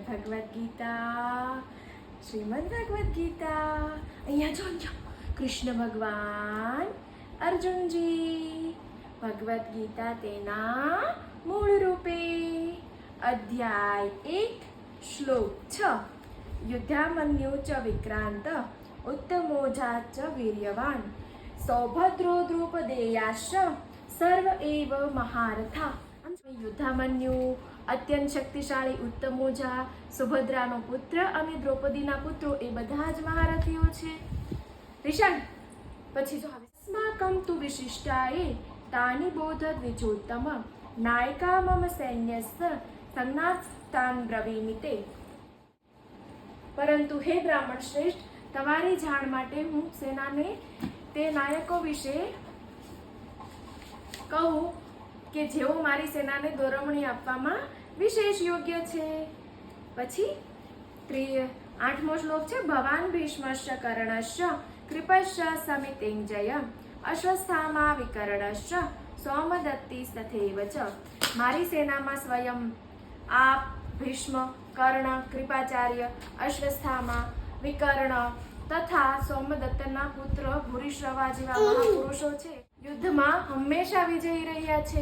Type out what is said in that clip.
ભગવદ્ ગીતા અહીંયા જોજો કૃષ્ણ ભગવાન અર્જુનજી ભગવદ્ ગીતા તેના મૂળ રૂપે અધ્યાય 1 શ્લોક 6 યુદ્ધામન્યુ ચ વિક્રાંત ઉત્તમોજા ચ વીર્યવાન સૌભદ્રો દ્રુપદેયાશ્ચ સર્વ એવ મહારથા. યુદ્ધામન્યુ અત્યંત શક્તિશાળી ઉત્તમોજા, સુભદ્રાનો પુત્ર અને દ્રૌપદીના પુત્રો એ બધા જ મહારથીઓ છે. રિશાન પછી જો હવે સ્માકમ તુ વિશિષ્ટાએ તાની બોધ દ્વિજોત્તમ નાયકા મમ સૈન્યસ્ય સંજ્ઞાસ્તાન બ્રવીમિતે. પરંતુ હે બ્રાહ્મણ શ્રેષ્ઠ, તમારી જાણ માટે હું સેનાને તે નાયકો વિશે કહું કે જેઓ મારી સેનાને દોરવણી આપવામાં વિશેષ યોગ્ય છે. પછી 8મો શ્લોક છે ભવાન ભીષ્મશ્ચ કર્ણશ્ચ કૃપશ્ચ સમિતિંજય અશ્વસ્થામા વિકર્ણશ્ચ સોમદત્તિ તથૈવ ચ. મારી સેનામાં સ્વયં આપ, ભીષ્મ, કર્ણ, કૃપાચાર્ય, અશ્વસ્થામા, વિકર્ણ તથા સોમદત્તના પુત્ર ભૂરિશ્રવા જેવા મહાપુરુષો છે. યુદ્ધમાં હંમેશા વિજયી રહ્યા છે.